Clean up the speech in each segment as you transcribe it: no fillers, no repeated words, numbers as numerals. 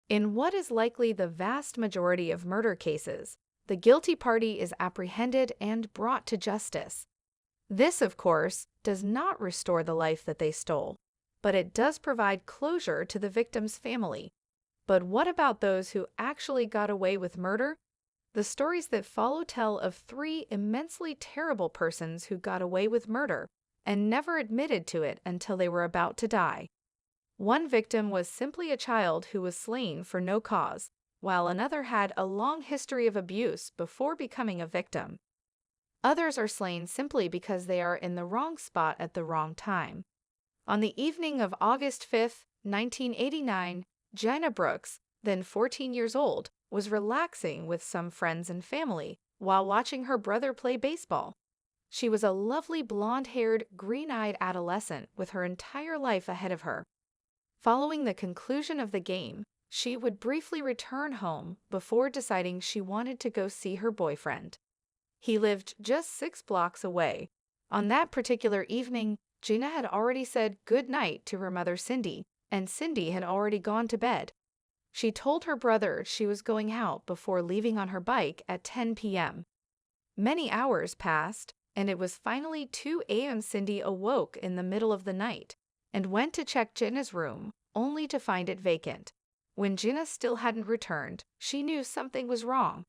In what is likely the vast majority of murder cases, the guilty party is apprehended and brought to justice. This, of course, does not restore the life that they stole, but it does provide closure to the victim's family. But what about those who actually got away with murder? The stories that follow tell of three immensely terrible persons who got away with murder and never admitted to it until they were about to die. One victim was simply a child who was slain for no cause, while another had a long history of abuse before becoming a victim. Others are slain simply because they are in the wrong spot at the wrong time. On the evening of August 5, 1989, Jenna Brooks, then 14 years old, was relaxing with some friends and family while watching her brother play baseball. She was a lovely blonde-haired, green-eyed adolescent with her entire life ahead of her. Following the conclusion of the game, she would briefly return home before deciding she wanted to go see her boyfriend. He lived just 6 blocks away. On that particular evening, Jenna had already said good night to her mother Cindy, and Cindy had already gone to bed. She told her brother she was going out before leaving on her bike at 10 p.m. Many hours passed, and it was finally 2 a.m. Cindy awoke in the middle of the night and went to check Jenna's room, only to find it vacant. When Jenna still hadn't returned, she knew something was wrong.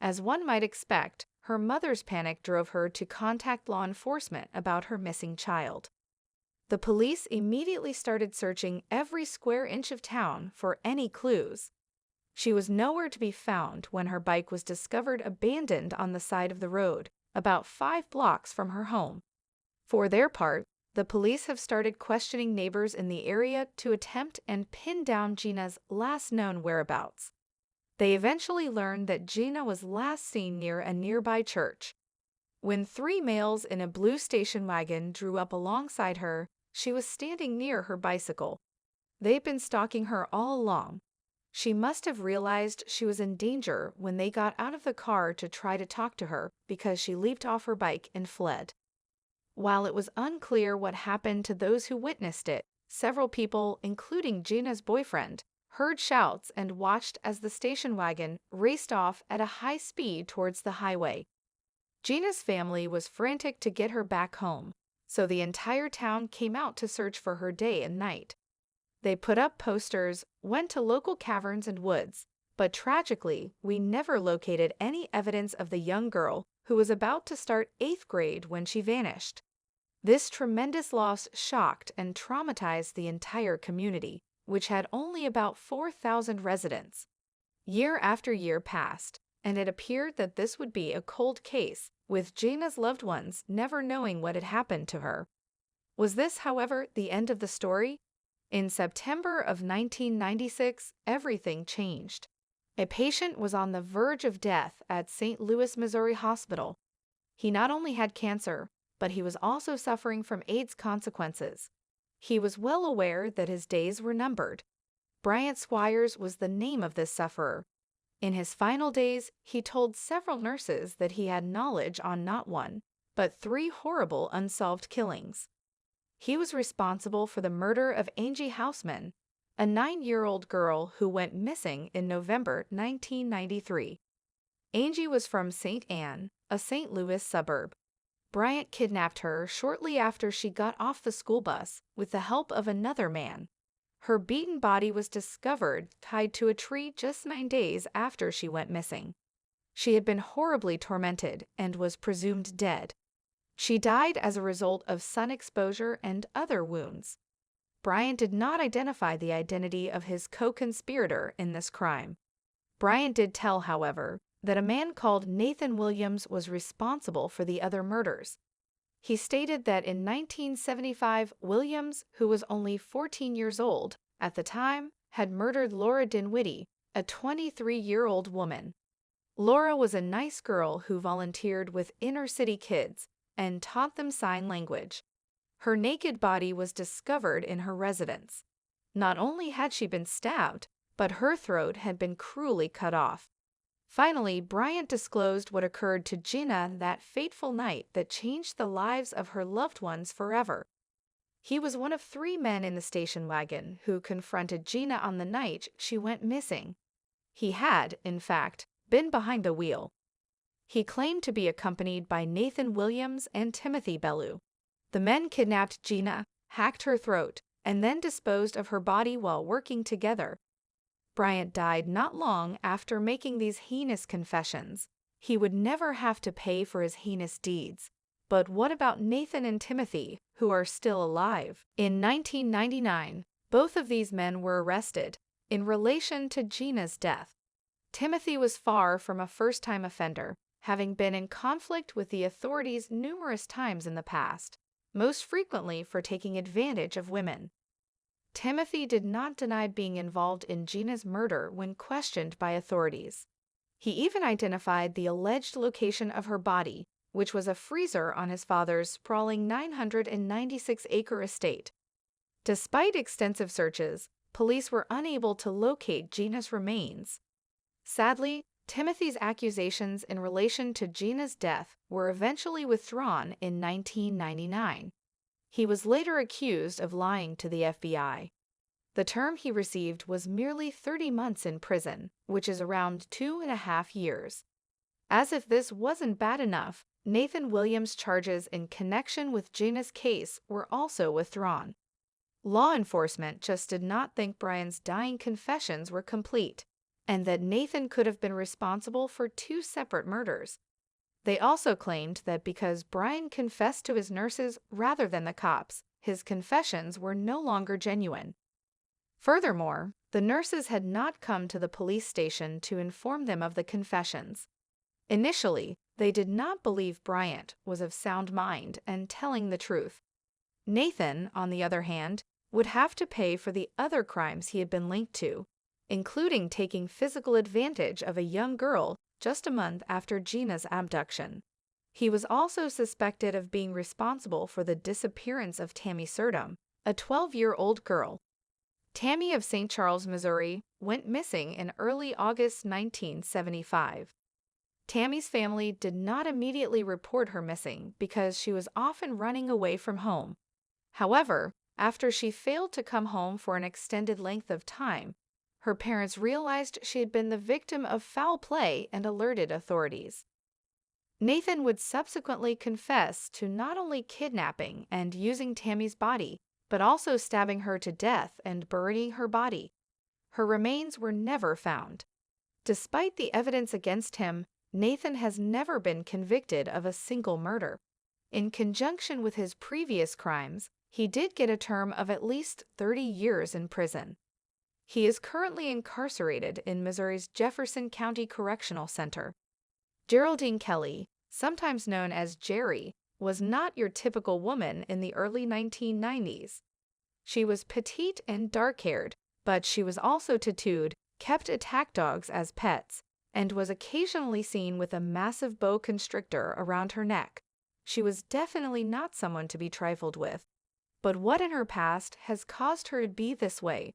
As one might expect, her mother's panic drove her to contact law enforcement about her missing child. The police immediately started searching every square inch of town for any clues. She was nowhere to be found when her bike was discovered abandoned on the side of the road, about 5 blocks from her home. For their part, the police have started questioning neighbors in the area to attempt and pin down Jenna's last known whereabouts. They eventually learned that Jenna was last seen near a nearby church. When 3 males in a blue station wagon drew up alongside her, she was standing near her bicycle. They'd been stalking her all along. She must have realized she was in danger when they got out of the car to try to talk to her because she leaped off her bike and fled. While it was unclear what happened to those who witnessed it, several people, including Jenna's boyfriend, heard shouts and watched as the station wagon raced off at a high speed towards the highway. Jenna's family was frantic to get her back home, so the entire town came out to search for her day and night. They put up posters, went to local caverns and woods, but tragically, we never located any evidence of the young girl who was about to start 8th grade when she vanished. This tremendous loss shocked and traumatized the entire community, which had only about 4,000 residents. Year after year passed, and it appeared that this would be a cold case, with Jenna's loved ones never knowing what had happened to her. Was this, however, the end of the story? In September of 1996, everything changed. A patient was on the verge of death at St. Louis, Missouri hospital. He not only had cancer, but he was also suffering from AIDS consequences. He was well aware that his days were numbered. Bryant Swire was the name of this sufferer. In his final days, he told several nurses that he had knowledge on not 1, but 3 horrible unsolved killings. He was responsible for the murder of Angie Houseman, a 9-year-old girl who went missing in November 1993. Angie was from St. Anne, a St. Louis suburb. Bryant kidnapped her shortly after she got off the school bus with the help of another man. Her beaten body was discovered tied to a tree just 9 days after she went missing. She had been horribly tormented and was presumed dead. She died as a result of sun exposure and other wounds. Bryant did not identify the identity of his co-conspirator in this crime. Bryant did tell, however, that a man called Nathan Williams was responsible for the other murders. He stated that in 1975, Williams, who was only 14 years old at the time, had murdered Laura Dinwiddie, a 23-year-old woman. Laura was a nice girl who volunteered with inner-city kids and taught them sign language. Her naked body was discovered in her residence. Not only had she been stabbed, but her throat had been cruelly cut off. Finally, Bryant disclosed what occurred to Jenna that fateful night that changed the lives of her loved ones forever. He was one of 3 men in the station wagon who confronted Jenna on the night she went missing. He had, in fact, been behind the wheel. He claimed to be accompanied by Nathan Williams and Timothy Bellew. The men kidnapped Jenna, hacked her throat, and then disposed of her body while working together. Bryant died not long after making these heinous confessions. He would never have to pay for his heinous deeds. But what about Nathan and Timothy, who are still alive? In 1999, both of these men were arrested in relation to Jenna's death. Timothy was far from a first-time offender, having been in conflict with the authorities numerous times in the past, most frequently for taking advantage of women. Timothy did not deny being involved in Jenna's murder when questioned by authorities. He even identified the alleged location of her body, which was a freezer on his father's sprawling 996-acre estate. Despite extensive searches, police were unable to locate Jenna's remains. Sadly, Timothy's accusations in relation to Jenna's death were eventually withdrawn in 1999. He was later accused of lying to the FBI. The term he received was merely 30 months in prison, which is around 2.5 years. As if this wasn't bad enough, Nathan Williams' charges in connection with Jenna's case were also withdrawn. Law enforcement just did not think Bryant's dying confessions were complete, and that Nathan could have been responsible for 2 separate murders. They also claimed that because Bryant confessed to his nurses rather than the cops, his confessions were no longer genuine. Furthermore, the nurses had not come to the police station to inform them of the confessions. Initially, they did not believe Bryant was of sound mind and telling the truth. Nathan, on the other hand, would have to pay for the other crimes he had been linked to, including taking physical advantage of a young girl just a month after Jenna's abduction. He was also suspected of being responsible for the disappearance of Tammy Surdom, a 12-year-old girl. Tammy of St. Charles, Missouri, went missing in early August 1975. Tammy's family did not immediately report her missing because she was often running away from home. However, after she failed to come home for an extended length of time, her parents realized she had been the victim of foul play and alerted authorities. Nathan would subsequently confess to not only kidnapping and using Tammy's body, but also stabbing her to death and burying her body. Her remains were never found. Despite the evidence against him, Nathan has never been convicted of a single murder. In conjunction with his previous crimes, he did get a term of at least 30 years in prison. He is currently incarcerated in Missouri's Jefferson County Correctional Center. Geraldine Kelly, sometimes known as Jerry, was not your typical woman in the early 1990s. She was petite and dark-haired, but she was also tattooed, kept attack dogs as pets, and was occasionally seen with a massive boa constrictor around her neck. She was definitely not someone to be trifled with. But what in her past has caused her to be this way?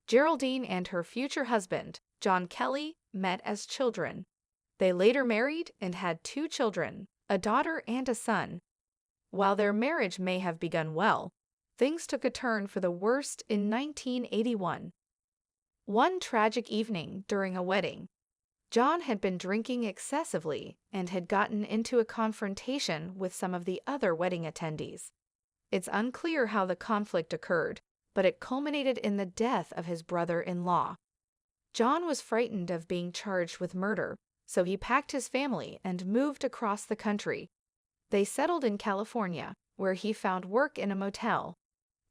Geraldine and her future husband, John Kelly, met as children. They later married and had 2 children, a daughter and a son. While their marriage may have begun well, things took a turn for the worst in 1981. One tragic evening during a wedding, John had been drinking excessively and had gotten into a confrontation with some of the other wedding attendees. It's unclear how the conflict occurred, but it culminated in the death of his brother-in-law. John was frightened of being charged with murder, so he packed his family and moved across the country. They settled in California, where he found work in a motel.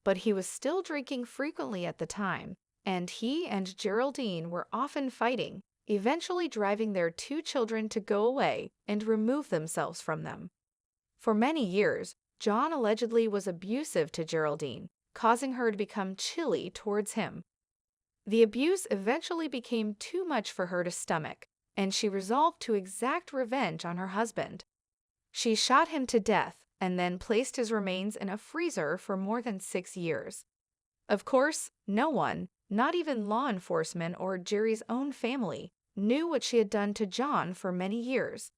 But he was still drinking frequently at the time, and he and Geraldine were often fighting, eventually driving their 2 children to go away and remove themselves from them. For many years, John allegedly was abusive to Geraldine, causing her to become chilly towards him. The abuse eventually became too much for her to stomach, and she resolved to exact revenge on her husband. She shot him to death and then placed his remains in a freezer for more than 6 years. Of course, no one, not even law enforcement or Jerry's own family, knew what she had done to John for many years.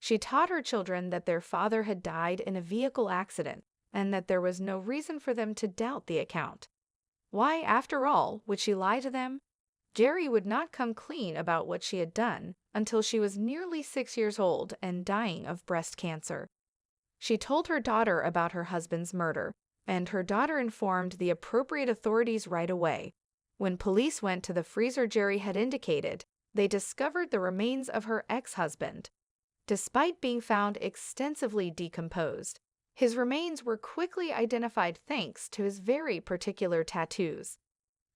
She taught her children that their father had died in a vehicle accident, and that there was no reason for them to doubt the account. Why, after all, would she lie to them? Jerry would not come clean about what she had done until she was nearly 6 years old and dying of breast cancer. She told her daughter about her husband's murder, and her daughter informed the appropriate authorities right away. When police went to the freezer Jerry had indicated, they discovered the remains of her ex-husband. Despite being found extensively decomposed, his remains were quickly identified thanks to his very particular tattoos.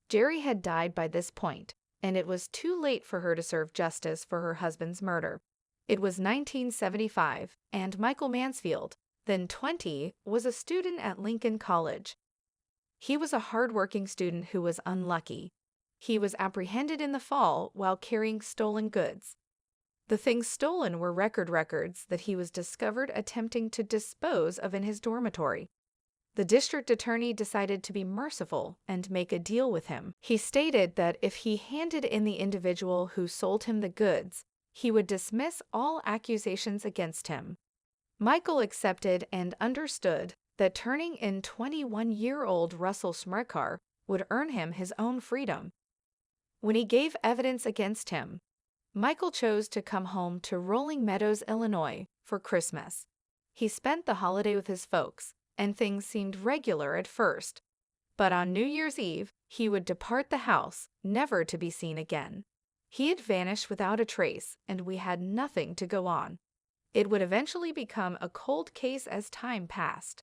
Jerry had died by this point, and it was too late for her to serve justice for her husband's murder. It was 1975, and Michael Mansfield, then 20, was a student at Lincoln College. He was a hard-working student who was unlucky. He was apprehended in the fall while carrying stolen goods. The things stolen were records that he was discovered attempting to dispose of in his dormitory. The district attorney decided to be merciful and make a deal with him. He stated that if he handed in the individual who sold him the goods, he would dismiss all accusations against him. Michael accepted and understood that turning in 21-year-old Russell Smrekar would earn him his own freedom. When he gave evidence against him, Michael chose to come home to Rolling Meadows, Illinois, for Christmas. He spent the holiday with his folks, and things seemed regular at first. But on New Year's Eve, he would depart the house, never to be seen again. He had vanished without a trace, and we had nothing to go on. It would eventually become a cold case as time passed.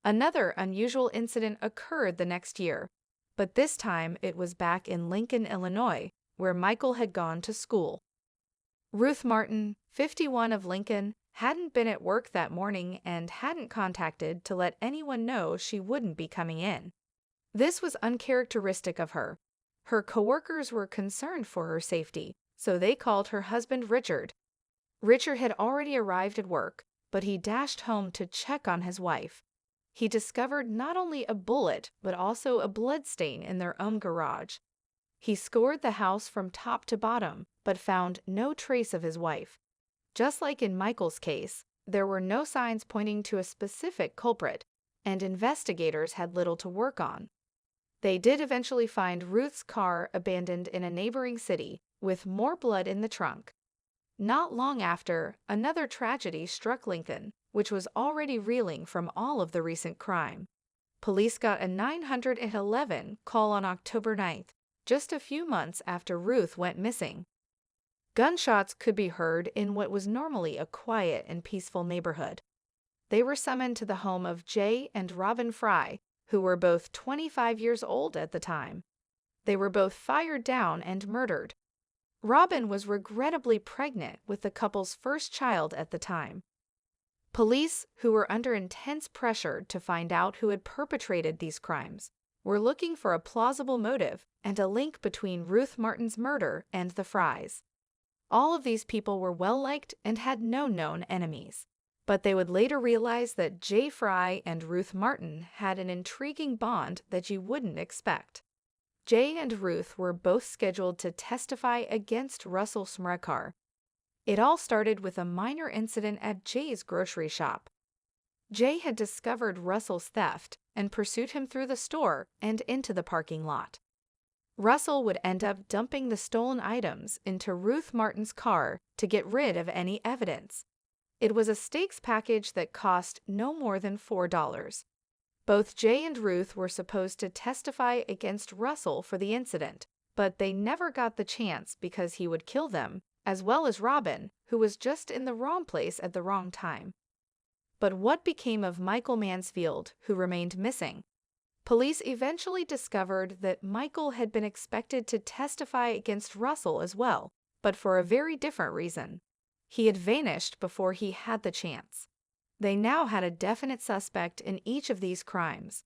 Another unusual incident occurred the next year, but this time it was back in Lincoln, Illinois, where Michael had gone to school. Ruth Martin, 51 of Lincoln, hadn't been at work that morning and hadn't contacted to let anyone know she wouldn't be coming in. This was uncharacteristic of her. Her coworkers were concerned for her safety, so they called her husband Richard. Richard had already arrived at work, but he dashed home to check on his wife. He discovered not only a bullet, but also a bloodstain in their own garage. He scoured the house from top to bottom, but found no trace of his wife. Just like in Michael's case, there were no signs pointing to a specific culprit, and investigators had little to work on. They did eventually find Ruth's car abandoned in a neighboring city, with more blood in the trunk. Not long after, another tragedy struck Lincoln, which was already reeling from all of the recent crime. Police got a 911 call on October 9th, just a few months after Ruth went missing. Gunshots could be heard in what was normally a quiet and peaceful neighborhood. They were summoned to the home of Jay and Robin Fry, who were both 25 years old at the time. They were both fired down and murdered. Robin was regrettably pregnant with the couple's first child at the time. Police, who were under intense pressure to find out who had perpetrated these crimes, were looking for a plausible motive and a link between Ruth Martin's murder and the Frys. All of these people were well-liked and had no known enemies. But they would later realize that Jay Fry and Ruth Martin had an intriguing bond that you wouldn't expect. Jay and Ruth were both scheduled to testify against Russell Smrekar. It all started with a minor incident at Jay's grocery shop. Jay had discovered Russell's theft and pursued him through the store and into the parking lot. Russell would end up dumping the stolen items into Ruth Martin's car to get rid of any evidence. It was a stakes package that cost no more than $4. Both Jay and Ruth were supposed to testify against Russell for the incident, but they never got the chance because he would kill them, as well as Robin, who was just in the wrong place at the wrong time. But what became of Michael Mansfield, who remained missing? Police eventually discovered that Michael had been expected to testify against Russell as well, but for a very different reason. He had vanished before he had the chance. They now had a definite suspect in each of these crimes.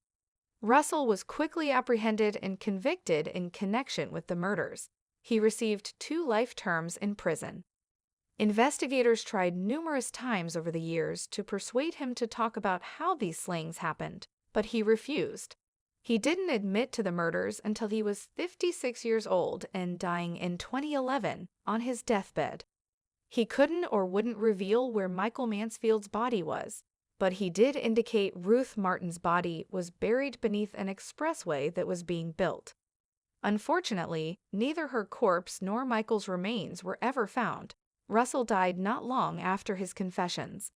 Russell was quickly apprehended and convicted in connection with the murders. He received 2 life terms in prison. Investigators tried numerous times over the years to persuade him to talk about how these slayings happened, but he refused. He didn't admit to the murders until he was 56 years old and dying in 2011 on his deathbed. He couldn't or wouldn't reveal where Michael Mansfield's body was, but he did indicate Ruth Martin's body was buried beneath an expressway that was being built. Unfortunately, neither her corpse nor Michael's remains were ever found. Russell died not long after his confessions.